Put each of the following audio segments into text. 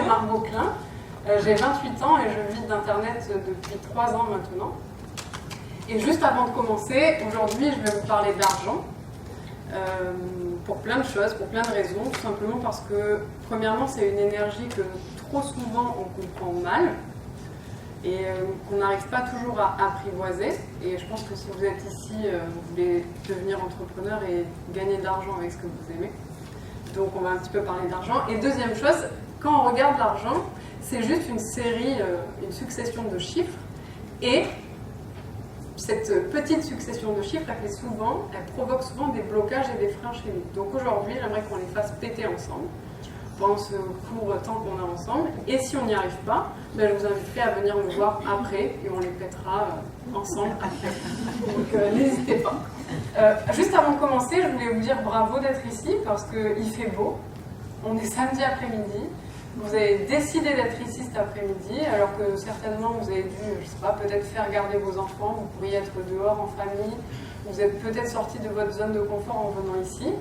Margot Klein, j'ai 28 ans et je vis d'Internet depuis 3 ans maintenant. Et juste avant de commencer, aujourd'hui je vais vous parler d'argent, pour plein de choses, pour plein de raisons, tout simplement parce que, premièrement, c'est une énergie que trop souvent on comprend mal, et qu'on n'arrive pas toujours à apprivoiser. Et je pense que si vous êtes ici, vous voulez devenir entrepreneur et gagner de l'argent avec ce que vous aimez. Donc on va un petit peu parler d'argent. Et deuxième chose, quand on regarde l'argent, c'est juste une série, une succession de chiffres. Et cette petite succession de chiffres, elle provoque souvent des blocages et des freins chez nous. Donc aujourd'hui, j'aimerais qu'on les fasse péter ensemble, pendant ce court temps qu'on a ensemble. Et si on n'y arrive pas, ben, je vous inviterai à venir me voir après et on les pètera ensemble après. Donc n'hésitez pas. Juste avant de commencer, je voulais vous dire bravo d'être ici parce qu'il fait beau. On est samedi après-midi. Vous avez décidé d'être ici cet après-midi, alors que certainement vous avez dû, je ne sais pas, peut-être faire garder vos enfants, vous pourriez être dehors en famille, vous êtes peut-être sorti de votre zone de confort en venant ici.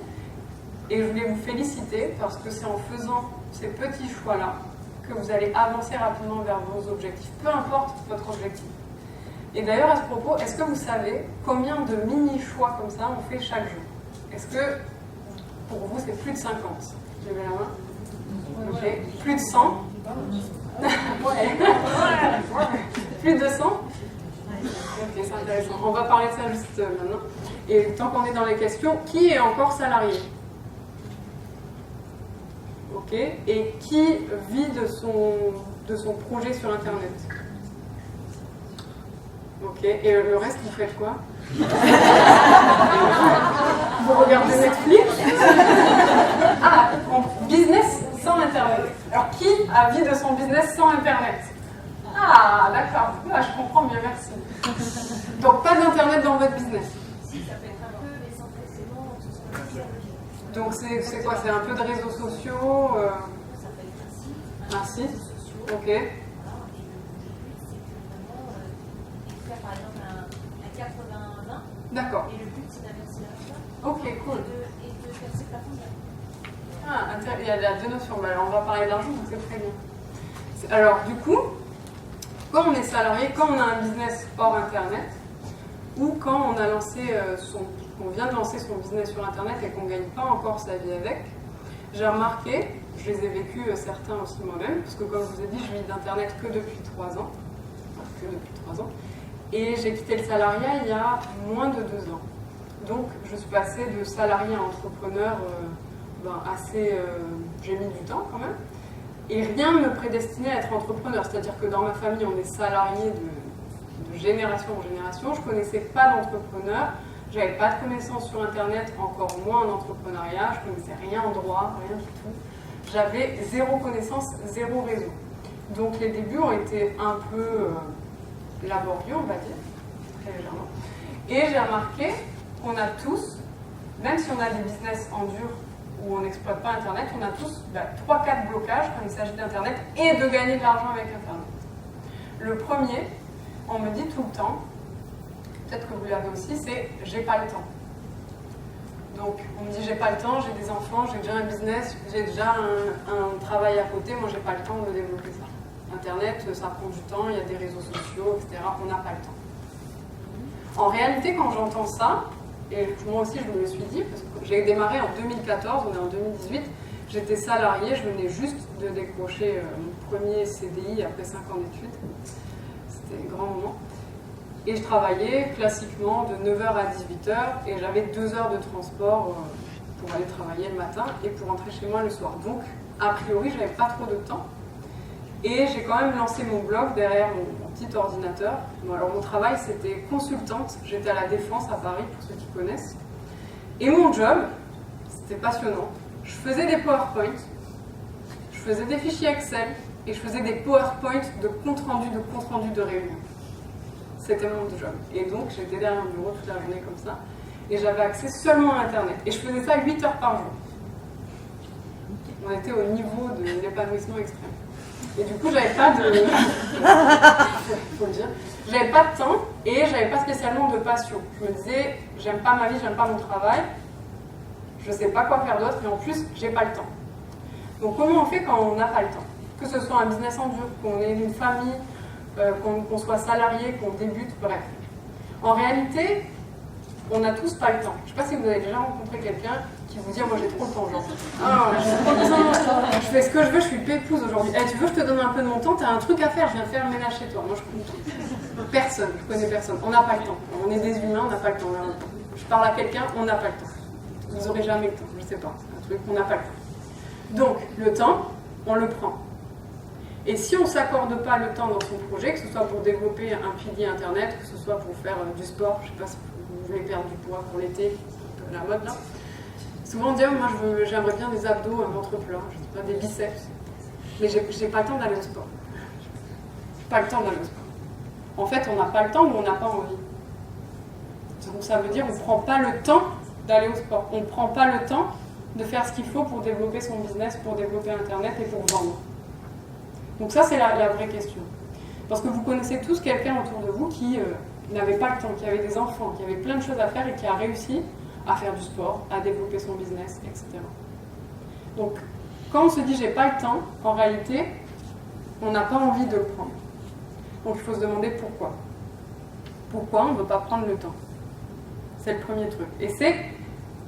Et je voulais vous féliciter parce que c'est en faisant ces petits choix-là que vous allez avancer rapidement vers vos objectifs, peu importe votre objectif. Et d'ailleurs, à ce propos, est-ce que vous savez combien de mini-choix comme ça on fait chaque jour? Est-ce que pour vous c'est plus de 50? Levez la main. Okay. Plus de 100? Ouais. Plus de 100? Ok, c'est intéressant. On va parler de ça juste maintenant. Et tant qu'on est dans les questions, qui est encore salarié? Ok. Et qui vit de son projet sur Internet? Ok. Et le reste, vous faites quoi? Vous regardez Netflix? Ah, business sans Internet. Alors, qui a vie de son business sans Internet? Ah, d'accord. Ah, je comprends mieux, merci. Donc, pas d'Internet dans votre business. Si, ça peut être un peu, mais sans forcément que ce soit social. Donc, c'est quoi? C'est un peu de réseaux sociaux Ça peut être un site. réseaux sociaux. Ok. Voilà. Et le but, c'est que vraiment, faire par exemple un 80-20. D'accord. Et le but, c'est d'inverser la chose. Ok, cool. Et de casser le plafond de verre. Ah, il y a deux notions. Alors, on va parler d'argent, donc c'est très bien. Alors, du coup, quand on est salarié, quand on a un business hors Internet, ou quand on a lancé on vient de lancer son business sur Internet et qu'on ne gagne pas encore sa vie avec, j'ai remarqué, je les ai vécus certains aussi moi-même, parce que comme je vous ai dit, je vis d'Internet que depuis 3 ans. Enfin, que depuis 3 ans. Et j'ai quitté le salariat il y a moins de 2 ans. Donc, je suis passée de salarié à entrepreneur j'ai mis du temps quand même. Et rien ne me prédestinait à être entrepreneur. C'est-à-dire que dans ma famille, on est salarié de génération en génération. Je ne connaissais pas d'entrepreneur. Je n'avais pas de connaissances sur Internet, encore moins en entrepreneuriat. Je ne connaissais rien en droit, rien du tout. J'avais zéro connaissance, zéro réseau. Donc les débuts ont été un peu laborieux, on va dire, très légèrement. Et j'ai remarqué qu'on a tous, même si on a des business en dur, où on n'exploite pas Internet, on a tous 3-4 blocages quand il s'agit d'Internet et de gagner de l'argent avec Internet. Le premier, on me dit tout le temps, peut-être que vous l'avez aussi, c'est « j'ai pas le temps ». Donc on me dit « j'ai pas le temps, j'ai des enfants, j'ai déjà un business, j'ai déjà un travail à côté, moi j'ai pas le temps de développer ça ». Internet, ça prend du temps, il y a des réseaux sociaux, etc. On n'a pas le temps. En réalité, quand j'entends ça, et moi aussi je me le suis dit, parce que j'ai démarré en 2014, on est en 2018, j'étais salariée, je venais juste de décrocher mon premier CDI après 5 ans d'études. C'était un grand moment. Et je travaillais classiquement de 9h à 18h et j'avais 2 heures de transport pour aller travailler le matin et pour rentrer chez moi le soir. Donc, a priori, je n'avais pas trop de temps. Et j'ai quand même lancé mon blog derrière mon petit ordinateur. Bon, alors mon travail, c'était consultante. J'étais à la Défense à Paris, pour ceux qui connaissent. Et mon job, c'était passionnant. Je faisais des PowerPoint, je faisais des fichiers Excel et je faisais des PowerPoint de compte-rendu de réunion. C'était mon job. Et donc, j'étais derrière mon bureau toute la journée comme ça. Et j'avais accès seulement à Internet. Et je faisais ça 8 heures par jour. On était au niveau de l'épanouissement extrême. Et du coup, j'avais pas de... faut le dire. J'avais pas de temps et j'avais pas spécialement de passion. Je me disais, j'aime pas ma vie, j'aime pas mon travail. Je sais pas quoi faire d'autre et en plus, j'ai pas le temps. Donc, comment on fait quand on n'a pas le temps? Que ce soit un business en dur, qu'on ait une famille, qu'on soit salarié, qu'on débute, bref. En réalité, on n'a tous pas le temps. Je ne sais pas si vous avez déjà rencontré quelqu'un qui vous dit « moi j'ai trop le temps, genre. Ah, j'ai trop le temps, je fais ce que je veux, je suis pépouze aujourd'hui. Hey, tu veux, je te donne un peu de mon temps, tu as un truc à faire, je viens faire le ménage chez toi. » Moi je compte. Personne, je connais personne. On n'a pas le temps. On est des humains, on n'a pas le temps. Je parle à quelqu'un, on n'a pas le temps. Vous n'aurez jamais le temps, je ne sais pas. C'est un truc, on n'a pas le temps. Donc, le temps, on le prend. Et si on ne s'accorde pas le temps dans son projet, que ce soit pour développer un pilier internet, que ce soit pour faire du sport, je ne sais pas si vous voulez perdre du poids pour l'été, c'est un peu la mode là. Souvent on dit, moi j'aimerais bien des abdos, un ventre plat, je sais pas, des biceps. Mais j'ai pas le temps d'aller au sport. J'ai pas le temps d'aller au sport. En fait, on n'a pas le temps ou on n'a pas envie. Donc ça veut dire qu'on ne prend pas le temps d'aller au sport. On ne prend pas le temps de faire ce qu'il faut pour développer son business, pour développer Internet et pour vendre. Donc ça, c'est la vraie question. Parce que vous connaissez tous quelqu'un autour de vous qui n'avait pas le temps, qui avait des enfants, qui avait plein de choses à faire et qui a réussi à faire du sport, à développer son business, etc. Donc, quand on se dit « j'ai pas le temps », en réalité, on n'a pas envie de le prendre. Donc il faut se demander pourquoi. Pourquoi on ne veut pas prendre le temps? C'est le premier truc. Et c'est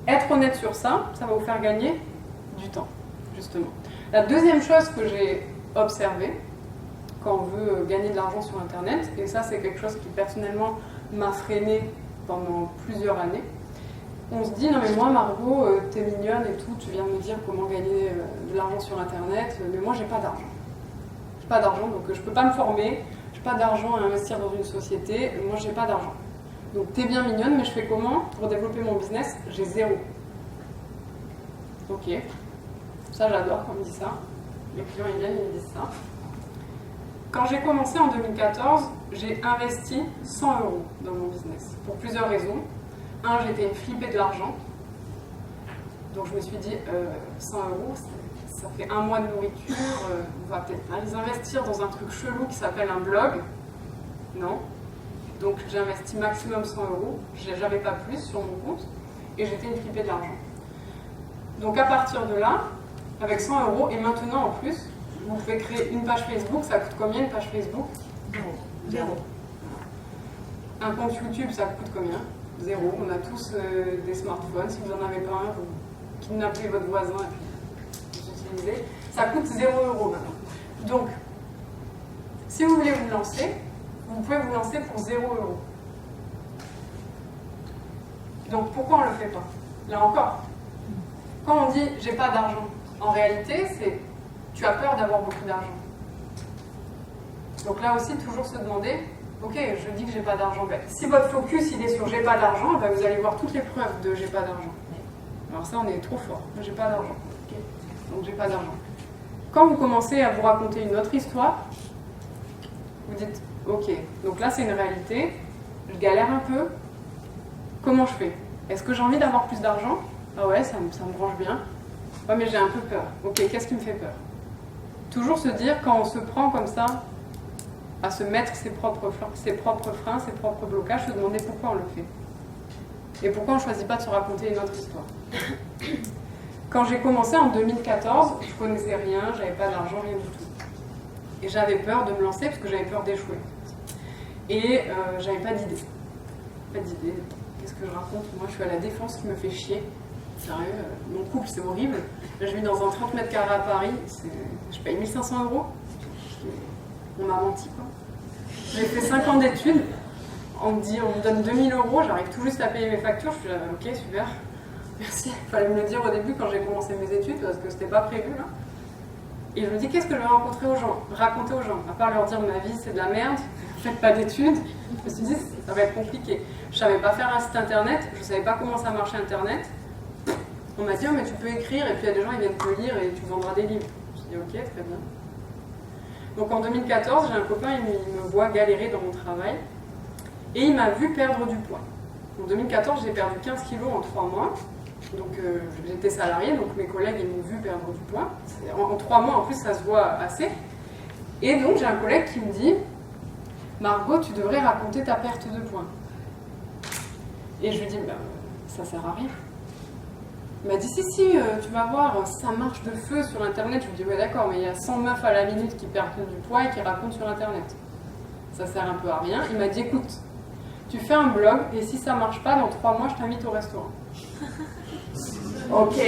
être honnête sur ça, ça va vous faire gagner du temps, justement. La deuxième chose que j'ai observée, quand on veut gagner de l'argent sur Internet, et ça c'est quelque chose qui personnellement m'a freinée pendant plusieurs années, on se dit, non mais moi Margot, t'es mignonne et tout, tu viens de me dire comment gagner de l'argent sur Internet, mais moi j'ai pas d'argent. J'ai pas d'argent, donc je peux pas me former, j'ai pas d'argent à investir dans une société, moi j'ai pas d'argent. Donc t'es bien mignonne, mais je fais comment pour développer mon business? J'ai zéro. Ok, ça j'adore quand on me dit ça, les clients ils viennent, ils me disent ça. Quand j'ai commencé en 2014, j'ai investi 100 € dans mon business, pour plusieurs raisons. Un, j'étais une flippée de l'argent, donc je me suis dit, 100 €, ça fait un mois de nourriture, on va peut-être pas les investir dans un truc chelou qui s'appelle un blog. Non. Donc j'ai investi maximum 100 €, j'avais pas plus sur mon compte, et j'étais une flippée de l'argent. Donc à partir de là, avec 100 €, et maintenant en plus, vous pouvez créer une page Facebook, ça coûte combien une page Facebook? Zéro. Un compte YouTube, ça coûte combien? Zéro. On a tous des smartphones. Si vous n'en avez pas un, vous kidnappez votre voisin et puis vous utilisez. Ça coûte 0 € maintenant. Donc, si vous voulez vous lancer, vous pouvez vous lancer pour 0 €. Donc, pourquoi on ne le fait pas? Là encore, quand on dit « j'ai pas d'argent », en réalité, c'est tu as peur d'avoir beaucoup d'argent. Donc là aussi, toujours se demander ok, je dis que j'ai pas d'argent. Ben, si votre focus il est sur j'ai pas d'argent, ben, vous allez voir toutes les preuves de j'ai pas d'argent. Alors ça, on est trop fort. J'ai pas d'argent. Okay. Donc j'ai pas d'argent. Quand vous commencez à vous raconter une autre histoire, vous dites ok, donc là c'est une réalité, je galère un peu, comment je fais? Est-ce que j'ai envie d'avoir plus d'argent? Ah ouais, ça me branche bien. Ouais, mais j'ai un peu peur. Ok, qu'est-ce qui me fait peur? Toujours se dire, quand on se prend comme ça, à se mettre ses propres freins, ses propres blocages, se demander pourquoi on le fait. Et pourquoi on ne choisit pas de se raconter une autre histoire. Quand j'ai commencé en 2014, je ne connaissais rien, j'avais pas d'argent, rien du tout. Et j'avais peur de me lancer parce que j'avais peur d'échouer. Et j'avais pas d'idée. Pas d'idée. Qu'est-ce que je raconte? Moi, je suis à la Défense qui me fait chier. Sérieux, mon couple, c'est horrible. Là, je vis dans un 30 mètres carrés à Paris. Je paye 1 500 €. On m'a menti, quoi. J'ai fait 5 ans d'études. On me donne 2 000 €. J'arrive tout juste à payer mes factures. Je suis là, ok, super. Merci. Il fallait me le dire au début quand j'ai commencé mes études parce que c'était pas prévu, là. Et je me dis, qu'est-ce que je vais raconter aux gens? À part leur dire, ma vie, c'est de la merde. Faites pas d'études. Je me suis dit, ça va être compliqué. Je savais pas faire un site internet. Je savais pas comment ça marchait internet. On m'a dit, oh, mais tu peux écrire, et puis il y a des gens qui viennent te lire et tu vendras des livres. Je me suis dit, ok, très bien. Donc en 2014, j'ai un copain, il me voit galérer dans mon travail, et il m'a vu perdre du poids. En 2014, j'ai perdu 15 kilos en 3 mois. Donc j'étais salariée, donc mes collègues, ils m'ont vu perdre du poids. En 3 mois, en plus, ça se voit assez. Et donc j'ai un collègue qui me dit, Margot, tu devrais raconter ta perte de poids. Et je lui dis, ça sert à rien. Il m'a dit si, tu vas voir, ça marche de feu sur internet. Je lui dis ouais d'accord, mais il y a 100 meufs à la minute qui perdent du poids et qui racontent sur internet. Ça sert un peu à rien. Il m'a dit écoute, tu fais un blog et si ça marche pas, dans 3 mois je t'invite au restaurant. Ok.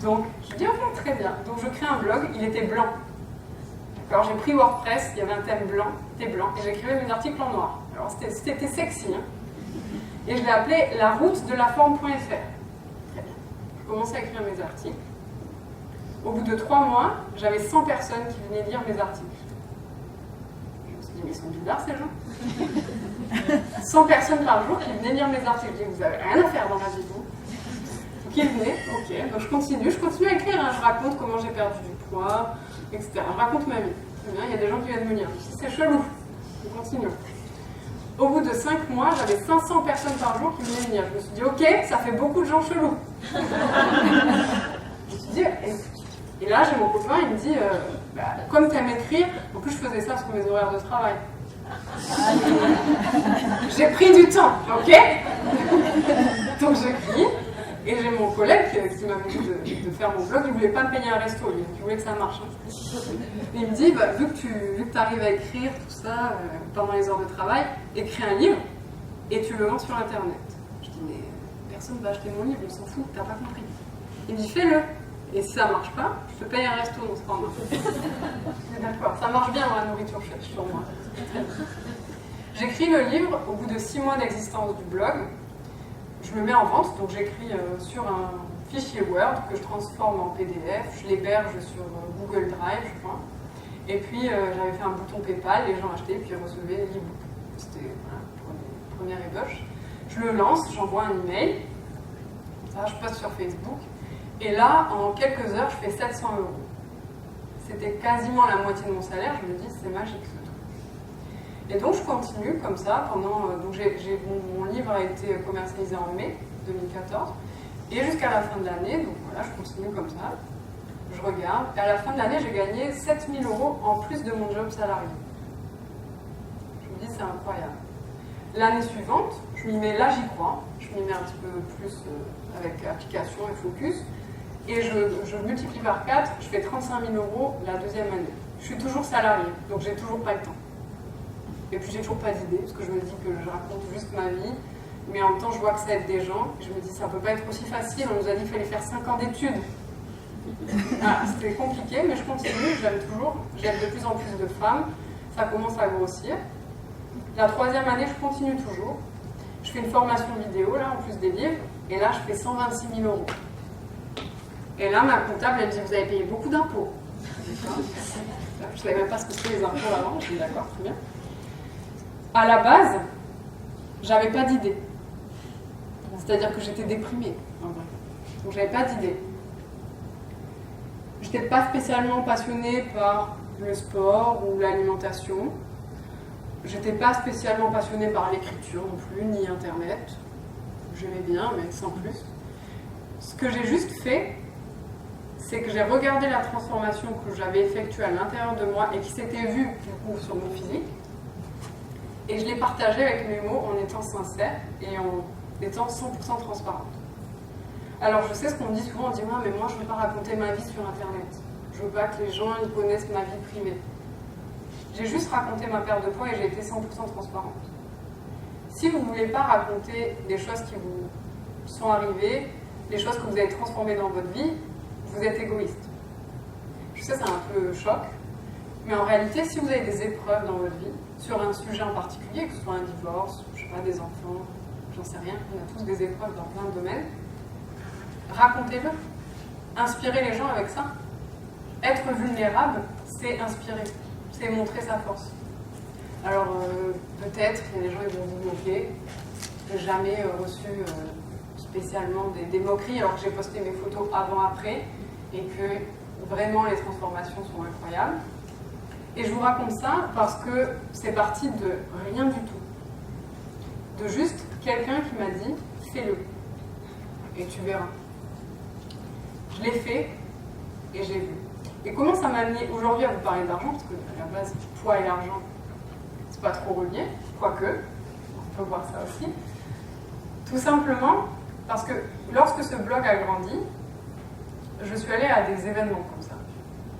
Donc je dis ok, très bien. Donc je crée un blog, il était blanc. Alors j'ai pris WordPress, il y avait un thème blanc, c'était blanc, et j'écrivais mes articles en noir. Alors c'était sexy, hein. Et je l'ai appelé la route de la forme.fr. Très bien. Je commençais à écrire mes articles. Au bout de 3 mois, j'avais 100 personnes qui venaient lire mes articles. Je me suis dit, mais ils sont bizarres ces gens. 100 personnes par jour qui venaient lire mes articles. Je dis, vous avez rien à faire dans la vie, vous. Donc ils venaient, ok. Donc je continue à écrire. Hein. Je raconte comment j'ai perdu du poids, etc. Je raconte ma vie. Très bien, il y a des gens qui viennent me lire. C'est chelou. On continue. Au bout de 5 mois, j'avais 500 personnes par jour qui venaient me lire. Je me suis dit, ok, ça fait beaucoup de gens chelous. Je me suis dit, et là, j'ai mon copain, il me dit, comme tu aimes écrire, en plus je faisais ça sur mes horaires de travail. J'ai pris du temps, ok. Donc j'écris, et j'ai mon collègue qui m'avait dit de faire mon blog, il ne voulait pas me payer un resto, lui, il voulait que ça marche. Hein. Et il me dit, vu que tu arrives à écrire tout ça pendant les heures de travail, écris un livre et tu le vends sur internet. Je dis, mais personne ne va acheter mon livre, on s'en fout, t'as pas compris. Il me dit, fais-le. Et si ça marche pas, je te paye un resto dans ce format. D'accord, ça marche bien la nourriture sur moi. J'écris le livre au bout de 6 mois d'existence du blog. Je le mets en vente, donc j'écris sur un fichier Word que je transforme en PDF, je l'héberge sur Google Drive, je crois. Et puis j'avais fait un bouton PayPal, les gens achetaient, puis ils recevaient l'e-book. C'était la première ébauche. Je le lance, j'envoie un email, ça, je poste sur Facebook. Et là, en quelques heures, je fais 700 €. C'était quasiment la moitié de mon salaire. Je me dis, c'est magique ce truc. Et donc, je continue comme ça pendant. Donc, mon livre a été commercialisé en mai 2014. Et jusqu'à la fin de l'année, donc voilà, je continue comme ça. Je regarde. Et à la fin de l'année, j'ai gagné 7 000 € en plus de mon job salarié. Je me dis, c'est incroyable. L'année suivante, je m'y mets, là j'y crois. Je m'y mets un petit peu plus avec application et focus. Et je multiplie par 4, je fais 35 000 € la deuxième année. Je suis toujours salariée, donc j'ai toujours pas le temps. Et puis j'ai toujours pas d'idée, parce que je me dis que je raconte juste ma vie, mais en même temps je vois que ça aide des gens. Et je me dis ça peut pas être aussi facile, on nous a dit qu'il fallait faire 5 ans d'études. Ah, c'était compliqué, mais je continue, j'aime toujours. J'aide de plus en plus de femmes, ça commence à grossir. La troisième année, je continue toujours. Je fais une formation vidéo, là, en plus des livres, et là je fais 126 000 €. Et là, ma comptable, elle me dit, vous avez payé beaucoup d'impôts. Je ne savais même pas ce que c'était les impôts avant. Je dis, d'accord, très bien. À la base, j'avais pas d'idée. C'est-à-dire que j'étais déprimée, en vrai. Donc, j'avais pas d'idée. Je n'étais pas spécialement passionnée par le sport ou l'alimentation. J'étais pas spécialement passionnée par l'écriture non plus, ni Internet. J'aimais bien, mais sans plus. Ce que j'ai juste fait, c'est que j'ai regardé la transformation que j'avais effectuée à l'intérieur de moi et qui s'était vue du coup sur mon physique. Et je l'ai partagée avec mes mots en étant sincère et en étant 100% transparente. Alors je sais ce qu'on me dit souvent, on dit « mais moi je ne veux pas raconter ma vie sur Internet. Je veux pas que les gens ils connaissent ma vie privée. » J'ai juste raconté ma perte de poids et j'ai été 100% transparente. Si vous ne voulez pas raconter des choses qui vous sont arrivées, des choses que vous avez transformées dans votre vie, vous êtes égoïste. Je sais, c'est un peu choc, mais en réalité, si vous avez des épreuves dans votre vie, sur un sujet en particulier, que ce soit un divorce, je sais pas, des enfants, j'en sais rien, on a tous des épreuves dans plein de domaines, racontez-le. Inspirez les gens avec ça. Être vulnérable, c'est inspirer, c'est montrer sa force. Alors, peut-être, il y a des gens qui vont vous moquer, je n'ai jamais reçu spécialement des moqueries, alors que j'ai posté mes photos avant-après, et que vraiment les transformations sont incroyables. Et je vous raconte ça parce que c'est parti de rien du tout. De juste quelqu'un qui m'a dit « fais-le, et tu verras ». Je l'ai fait, et j'ai vu. Et comment ça m'a amené aujourd'hui à vous parler d'argent, parce que à la base, poids et l'argent, c'est pas trop relié, quoique, on peut voir ça aussi. Tout simplement, Parce que lorsque ce blog a grandi, je suis allée à des événements comme ça.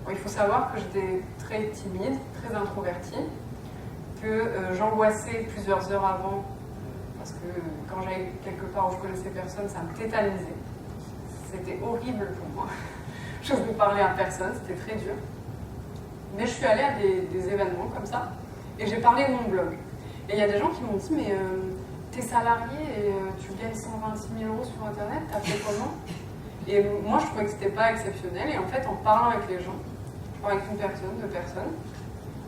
Bon, il faut savoir que j'étais très timide, très introvertie, que j'angoissais plusieurs heures avant, parce que quand j'allais quelque part où je connaissais personne, ça me tétanisait. C'était horrible pour moi. Je ne parlais à personne, c'était très dur. Mais je suis allée à des événements comme ça, et j'ai parlé de mon blog. Et il y a des gens qui m'ont dit, mais t'es salarié et tu gagnes 126 000 € sur Internet, t'as fait comment? Et moi, je trouvais que c'était pas exceptionnel. Et en fait, en parlant avec les gens, je parlais avec une personne, deux personnes,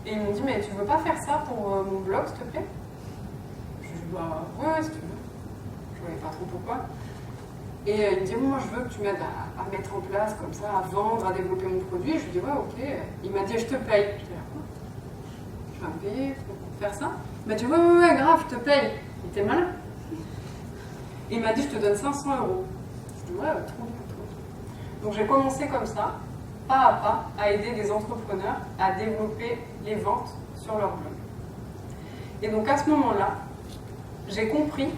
et ils m'ont dit, mais tu veux pas faire ça pour mon blog, s'il te plaît? Je lui ai dit, bah ouais, si tu veux. Je voyais pas trop pourquoi. Et il me dit, moi, je veux que tu m'aides à mettre en place comme ça, à vendre, à développer mon produit. Et je lui ai dit, ouais, ok. Il m'a dit, je te paye. Je lui ai dit, quoi? Tu vas me payer pour faire ça? Il m'a dit, ouais, grave, je te paye. Il était malin. Et il m'a dit, je te donne 500 €. Je lui ai dit, ouais, trop bien. Donc j'ai commencé comme ça, pas à pas, à aider des entrepreneurs à développer les ventes sur leur blog. Et donc à ce moment-là, j'ai compris,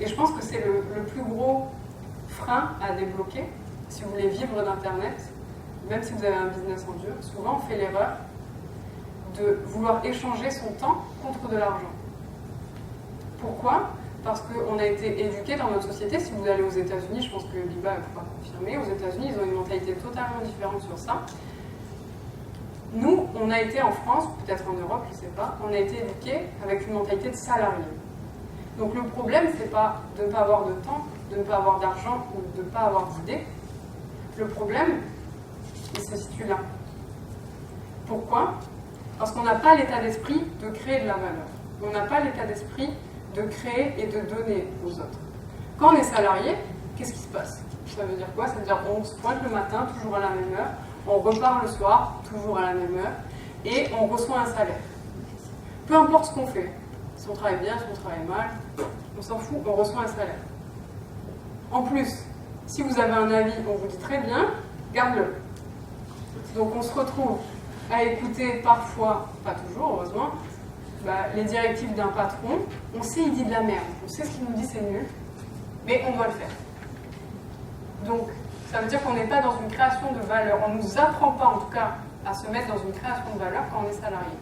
et je pense que c'est le plus gros frein à débloquer, si vous voulez vivre d'Internet, même si vous avez un business en dur, souvent on fait l'erreur de vouloir échanger son temps contre de l'argent. Pourquoi ? Parce qu'on a été éduqué dans notre société. Si vous allez aux États-Unis, je pense que Biba pourra confirmer, aux États-Unis, ils ont une mentalité totalement différente sur ça. Nous, on a été en France, peut-être en Europe, je ne sais pas, on a été éduqués avec une mentalité de salarié. Donc le problème, c'est pas de ne pas avoir de temps, de ne pas avoir d'argent ou de ne pas avoir d'idées. Le problème, il se situe là. Pourquoi ? Parce qu'on n'a pas l'état d'esprit de créer de la valeur. On n'a pas l'état d'esprit de créer et de donner aux autres. Quand on est salarié, qu'est-ce qui se passe? Ça veut dire quoi? Ça veut dire qu'on se pointe le matin, toujours à la même heure, on repart le soir, toujours à la même heure, et on reçoit un salaire. Peu importe ce qu'on fait, si on travaille bien, si on travaille mal, on s'en fout, on reçoit un salaire. En plus, si vous avez un avis, on vous dit très bien, garde-le. Donc on se retrouve à écouter parfois, pas toujours heureusement, les directives d'un patron. On sait il dit de la merde, on sait ce qu'il nous dit c'est nul, mais on doit le faire. Donc ça veut dire qu'on n'est pas dans une création de valeur, on ne nous apprend pas en tout cas à se mettre dans une création de valeur quand on est salarié.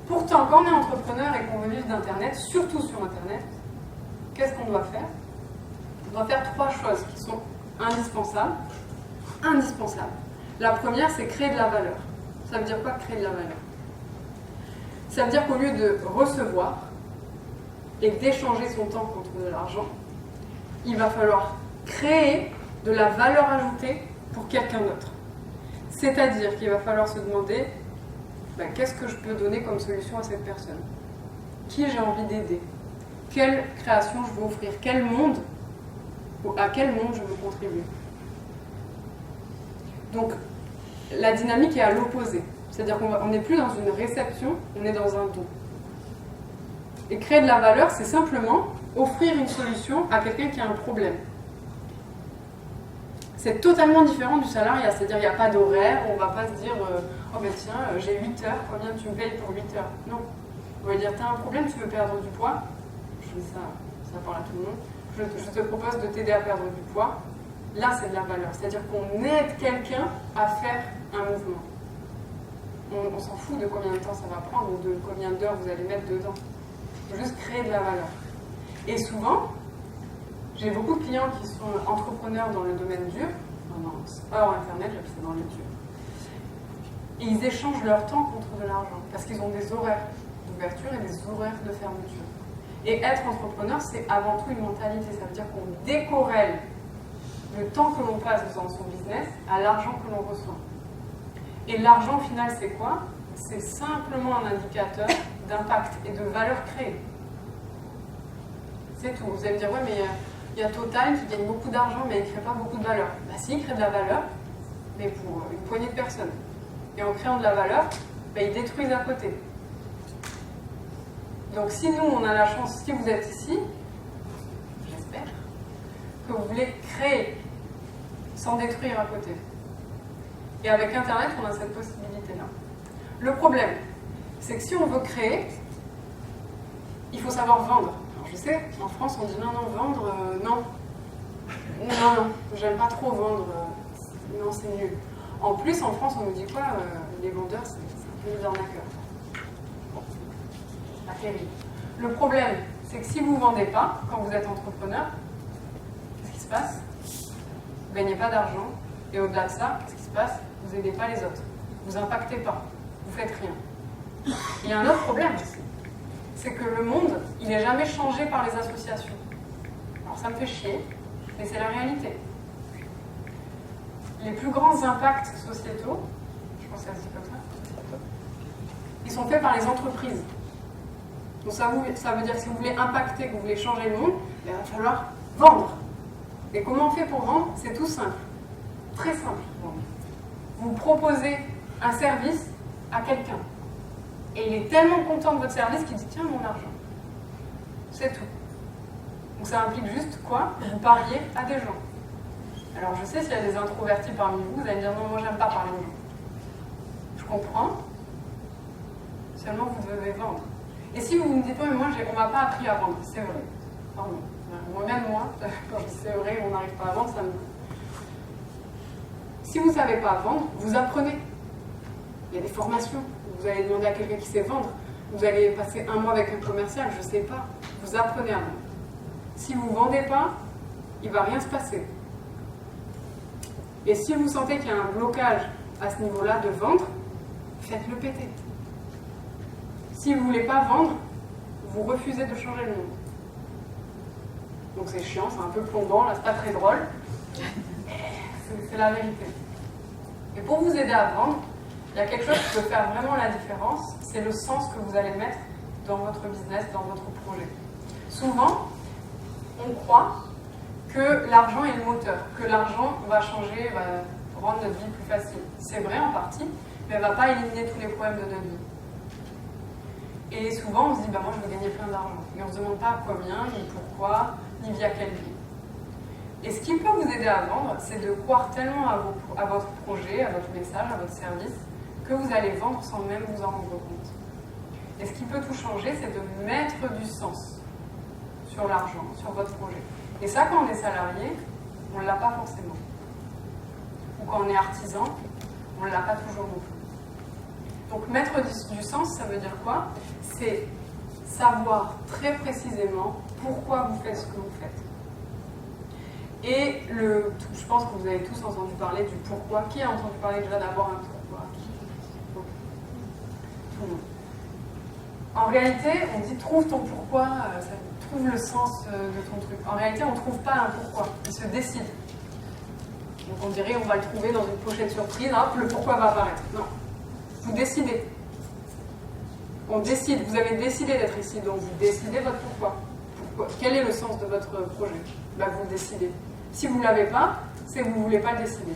Pourtant, quand on est entrepreneur et qu'on veut vivre d'Internet, surtout sur Internet, qu'est-ce qu'on doit faire? On doit faire 3 choses qui sont indispensables. Indispensables. La première, c'est créer de la valeur. Ça veut dire quoi, créer de la valeur? Ça veut dire qu'au lieu de recevoir et d'échanger son temps contre de l'argent, il va falloir créer de la valeur ajoutée pour quelqu'un d'autre. C'est-à-dire qu'il va falloir se demander qu'est-ce que je peux donner comme solution à cette personne? Qui j'ai envie d'aider? Quelle création je veux offrir? Quel monde? Ou à quel monde je veux contribuer? Donc, la dynamique est à l'opposé. C'est-à-dire qu'on n'est plus dans une réception, on est dans un don. Et créer de la valeur, c'est simplement offrir une solution à quelqu'un qui a un problème. C'est totalement différent du salariat, c'est-à-dire il n'y a pas d'horaire, on ne va pas se dire oh ben tiens, j'ai 8 heures, combien tu me payes pour 8 heures? Non. On va dire tu as un problème, tu veux perdre du poids? Je dis ça parle à tout le monde. Je te propose de t'aider à perdre du poids. Là, c'est de la valeur, c'est-à-dire qu'on aide quelqu'un à faire un mouvement. On s'en fout de combien de temps ça va prendre ou de combien d'heures vous allez mettre dedans. Il faut juste créer de la valeur. Et souvent, j'ai beaucoup de clients qui sont entrepreneurs dans le domaine dur, hors Internet, là, c'est dans le dur. Et ils échangent leur temps contre de l'argent, parce qu'ils ont des horaires d'ouverture et des horaires de fermeture. Et être entrepreneur, c'est avant tout une mentalité. Ça veut dire qu'on décorrèle le temps que l'on passe dans son business à l'argent que l'on reçoit. Et l'argent, au final, c'est quoi? C'est simplement un indicateur d'impact et de valeur créée. C'est tout. Vous allez me dire, ouais, mais il y a Total qui gagne beaucoup d'argent, mais il ne crée pas beaucoup de valeur. Si, il crée de la valeur, mais pour une poignée de personnes. Et en créant de la valeur, ils détruisent à côté. Donc si nous, on a la chance, si vous êtes ici, j'espère, que vous voulez créer sans détruire à côté. Et avec Internet, on a cette possibilité-là. Le problème, c'est que si on veut créer, il faut savoir vendre. Alors je sais, en France, on dit non, vendre, non. Non, j'aime pas trop vendre. Non, c'est nul. En plus, en France, on nous dit quoi les vendeurs, c'est un peu des arnaqueurs. Bon, pas terrible. Le problème, c'est que si vous ne vendez pas, quand vous êtes entrepreneur, qu'est-ce qui se passe? Vous ne gagnez pas d'argent. Et au-delà de ça, qu'est-ce qui se passe? Vous n'aidez pas les autres. Vous n'impactez pas. Vous faites rien. Il y a un autre problème aussi. C'est que le monde, il n'est jamais changé par les associations. Alors ça me fait chier, mais c'est la réalité. Les plus grands impacts sociétaux, je pense que ça se dit comme ça, ils sont faits par les entreprises. Donc ça veut dire que si vous voulez impacter, que vous voulez changer le monde, il va falloir vendre. Et comment on fait pour vendre? C'est tout simple. Très simple. Vous proposez un service à quelqu'un. Et il est tellement content de votre service qu'il dit « Tiens, mon argent ». C'est tout. Donc ça implique juste quoi? Vous parliez à des gens. Alors je sais s'il y a des introvertis parmi vous, vous allez me dire « Non, moi j'aime pas parler aux gens ». Je comprends. Seulement vous devez vendre. Et si vous me dites « Oui, mais moi on m'a pas appris à vendre », c'est vrai. Pardon. Moi-même, quand je dis c'est vrai, on n'arrive pas à vendre, ça me... Si vous ne savez pas vendre, vous apprenez. Il y a des formations. Vous allez demander à quelqu'un qui sait vendre. Vous allez passer un mois avec un commercial, je ne sais pas. Vous apprenez à vendre. Si vous ne vendez pas, il ne va rien se passer. Et si vous sentez qu'il y a un blocage à ce niveau-là de vendre, faites-le péter. Si vous ne voulez pas vendre, vous refusez de changer le monde. Donc c'est chiant, c'est un peu plombant, là c'est pas très drôle. C'est la vérité. Et pour vous aider à vendre, il y a quelque chose qui peut faire vraiment la différence, c'est le sens que vous allez mettre dans votre business, dans votre projet. Souvent, on croit que l'argent est le moteur, que l'argent va changer, va rendre notre vie plus facile. C'est vrai en partie, mais elle ne va pas éliminer tous les problèmes de notre vie. Et souvent, on se dit, moi je veux gagner plein d'argent. Mais on ne se demande pas combien, ni pourquoi, ni via quel biais. Et ce qui peut vous aider à vendre, c'est de croire tellement à votre projet, à votre message, à votre service, que vous allez vendre sans même vous en rendre compte. Et ce qui peut tout changer, c'est de mettre du sens sur l'argent, sur votre projet. Et ça, quand on est salarié, on ne l'a pas forcément. Ou quand on est artisan, on ne l'a pas toujours non plus. Donc mettre du sens, ça veut dire quoi? C'est savoir très précisément pourquoi vous faites ce que vous faites. Et je pense que vous avez tous entendu parler du pourquoi. Qui a entendu parler déjà d'avoir un pourquoi? Tout le monde. En réalité, on dit trouve ton pourquoi, trouve le sens de ton truc. En réalité, on ne trouve pas un pourquoi, il se décide. Donc on dirait on va le trouver dans une prochaine surprise, hop, le pourquoi va apparaître. Non, vous décidez. On décide, vous avez décidé d'être ici, donc vous décidez votre pourquoi. Quel est le sens de votre projet? Vous le décidez. Si vous ne l'avez pas, c'est que vous ne voulez pas le décider.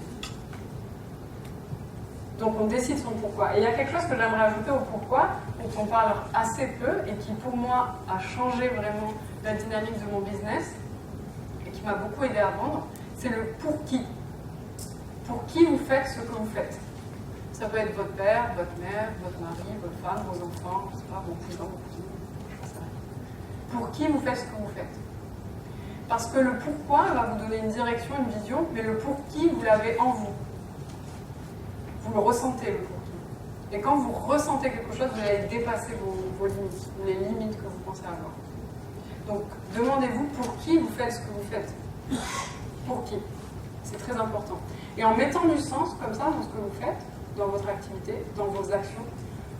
Donc on décide son pourquoi. Et il y a quelque chose que j'aimerais ajouter au pourquoi, dont on parle assez peu, et qui pour moi a changé vraiment la dynamique de mon business, et qui m'a beaucoup aidé à vendre, c'est le pour qui. Pour qui vous faites ce que vous faites. Ça peut être votre père, votre mère, votre mari, votre femme, vos enfants, je ne sais pas, vos cousins, vos cousines, je sais rien. Pour qui vous faites ce que vous faites. Parce que le pourquoi va vous donner une direction, une vision, mais le pour qui, vous l'avez en vous. Vous le ressentez, le pour qui. Et quand vous ressentez quelque chose, vous allez dépasser vos limites, les limites que vous pensez avoir. Donc, demandez-vous pour qui vous faites ce que vous faites. Pour qui. C'est très important. Et en mettant du sens, comme ça, dans ce que vous faites, dans votre activité, dans vos actions,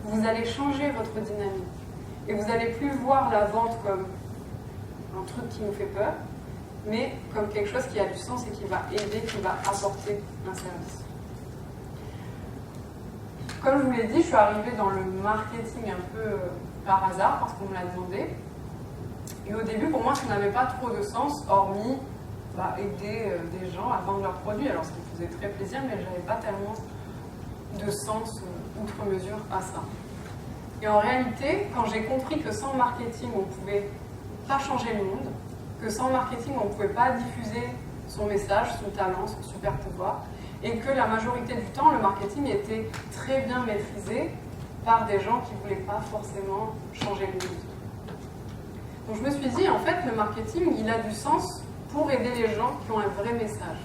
vous allez changer votre dynamique. Et vous n'allez plus voir la vente comme un truc qui nous fait peur, mais comme quelque chose qui a du sens et qui va aider, qui va apporter un service. Comme je vous l'ai dit, je suis arrivée dans le marketing un peu par hasard, parce qu'on me l'a demandé. Et au début, pour moi, ça n'avait pas trop de sens, hormis aider des gens à vendre leurs produits. Alors, ça me faisait très plaisir, mais je n'avais pas tellement de sens outre mesure à ça. Et en réalité, quand j'ai compris que sans marketing, on ne pouvait pas changer le monde, que sans marketing, on ne pouvait pas diffuser son message, son talent, son super pouvoir, et que la majorité du temps, le marketing était très bien maîtrisé par des gens qui ne voulaient pas forcément changer le monde. Donc je me suis dit, en fait, le marketing, il a du sens pour aider les gens qui ont un vrai message.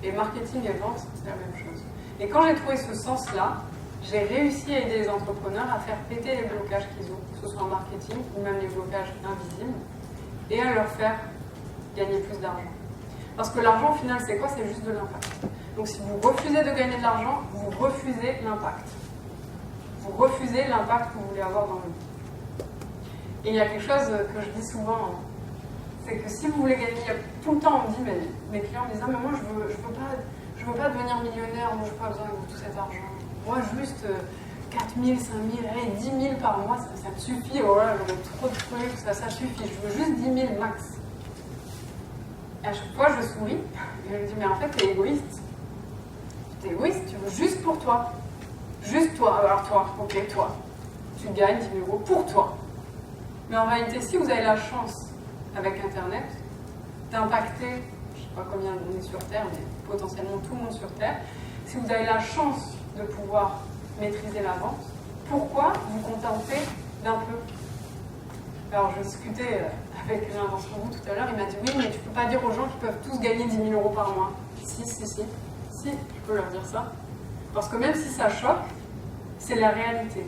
Et marketing et vente, c'est la même chose. Et quand j'ai trouvé ce sens-là, j'ai réussi à aider les entrepreneurs à faire péter les blocages qu'ils ont, que ce soit en marketing ou même les blocages invisibles, et à leur faire gagner plus d'argent. Parce que l'argent, au final, c'est quoi? C'est juste de l'impact. Donc si vous refusez de gagner de l'argent, vous refusez l'impact. Vous refusez l'impact que vous voulez avoir dans le monde. Et il y a quelque chose que je dis souvent, c'est que si vous voulez gagner, tout le temps on me dit, mais mes clients me disent, ah mais moi je veux pas devenir millionnaire, moi je n'ai pas besoin de tout cet argent. Moi juste 4 000, 5 000, 10 000 par mois, ça me suffit, oh là, j'aurais trop de trucs, ça suffit, je veux juste 10 000 max. Et à chaque fois je souris, et je me dis, mais en fait t'es égoïste. T'es égoïste, tu veux juste pour toi. Juste toi, alors toi, ok, toi. Tu gagnes 10 000 € pour toi. Mais en réalité, si vous avez la chance, avec Internet, d'impacter, je ne sais pas combien on est sur Terre, mais potentiellement tout le monde sur Terre, si vous avez la chance de pouvoir maîtriser la vente, pourquoi vous contenter d'un peu? Alors, je discutais avec l'un d'entre vous tout à l'heure, il m'a dit, oui, mais tu ne peux pas dire aux gens qu'ils peuvent tous gagner 10 000 € par mois. Si, je peux leur dire ça. Parce que même si ça choque, c'est la réalité.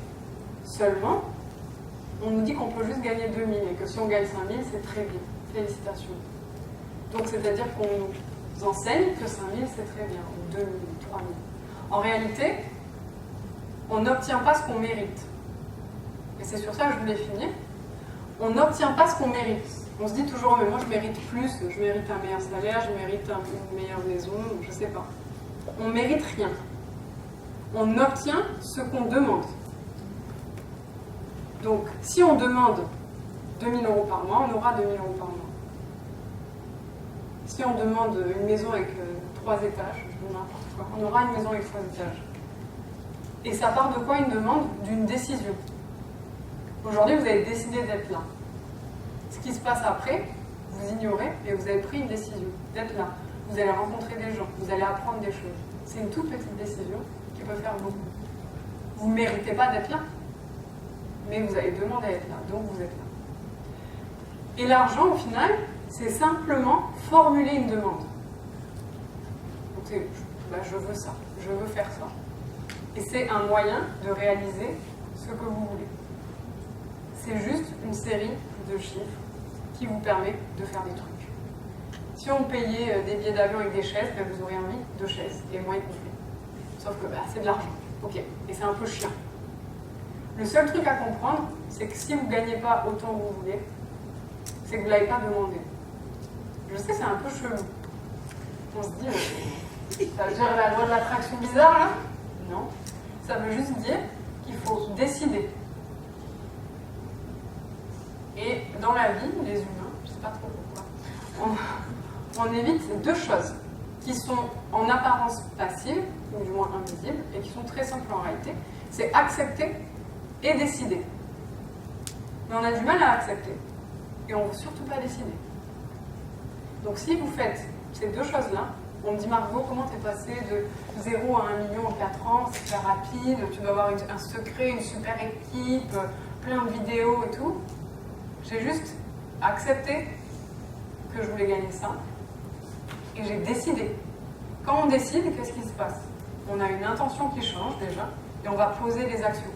Seulement, on nous dit qu'on peut juste gagner 2 000 et que si on gagne 5 000, c'est très bien. Félicitations. Donc, c'est-à-dire qu'on nous enseigne que 5 000, c'est très bien, ou 2 000, 3 000. En réalité, on n'obtient pas ce qu'on mérite. Et c'est sur ça que je voulais finir. On n'obtient pas ce qu'on mérite. On se dit toujours, mais moi je mérite plus, je mérite un meilleur salaire, je mérite une meilleure maison, je ne sais pas. On ne mérite rien. On obtient ce qu'on demande. Donc, si on demande 2 000 € par mois, on aura 2 000 € par mois. Si on demande une maison avec 3 étages, je dis n'importe quoi, on aura une maison avec 3 étages. Et ça part de quoi une demande? D'une décision. Aujourd'hui, vous avez décidé d'être là. Ce qui se passe après, vous ignorez et vous avez pris une décision d'être là. Vous allez rencontrer des gens, vous allez apprendre des choses. C'est une toute petite décision qui peut faire beaucoup. Vous ne méritez pas d'être là, mais vous avez demandé à être là, donc vous êtes là. Et l'argent, au final, c'est simplement formuler une demande. Donc c'est, je veux ça, je veux faire ça. Et c'est un moyen de réaliser ce que vous voulez. C'est juste une série de chiffres qui vous permet de faire des trucs. Si on payait des billets d'avion avec des chaises, vous auriez envie de chaises et moins complet. Sauf que c'est de l'argent. Ok. Et c'est un peu chiant. Le seul truc à comprendre, c'est que si vous ne gagnez pas autant que vous voulez, c'est que vous ne l'avez pas demandé. Je sais, c'est un peu chelou. On se dit, ça veut dire la loi de l'attraction bizarre là? Non. Ça veut juste dire qu'il faut décider. Et dans la vie, les humains, je ne sais pas trop pourquoi, on évite deux choses qui sont en apparence passives, ou du moins invisibles, et qui sont très simples en réalité. C'est accepter et décider. Mais on a du mal à accepter. Et on ne veut surtout pas décider. Donc si vous faites ces deux choses-là, on me dit, Margot, comment t'es passé de 0 à 1 million en 4 ans? C'est très rapide, tu dois avoir un secret, une super équipe, plein de vidéos et tout. J'ai juste accepté que je voulais gagner ça. Et j'ai décidé. Quand on décide, qu'est-ce qui se passe? On a une intention qui change déjà, et on va poser des actions.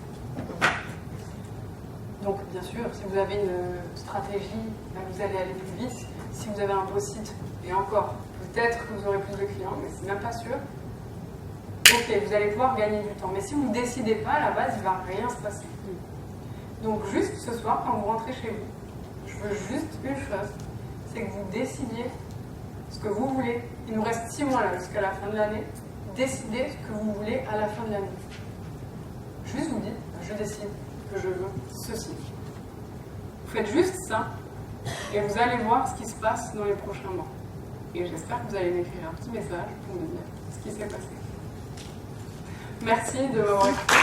Donc, bien sûr, si vous avez une stratégie, vous allez aller plus vite. Si vous avez un beau site, et encore, peut-être que vous aurez plus de clients, mais c'est même pas sûr. Ok, vous allez pouvoir gagner du temps. Mais si vous ne décidez pas, à la base, il ne va rien se passer. Donc, juste ce soir, quand vous rentrez chez vous, je veux juste une chose, c'est que vous décidiez ce que vous voulez. Il nous reste 6 mois là, jusqu'à la fin de l'année. Décidez ce que vous voulez à la fin de l'année. Juste vous dites, je décide que je veux ceci. Vous faites juste ça, et vous allez voir ce qui se passe dans les prochains mois. Et j'espère que vous allez m'écrire un petit message pour me dire ce qui s'est passé. Merci de m'avoir écouté.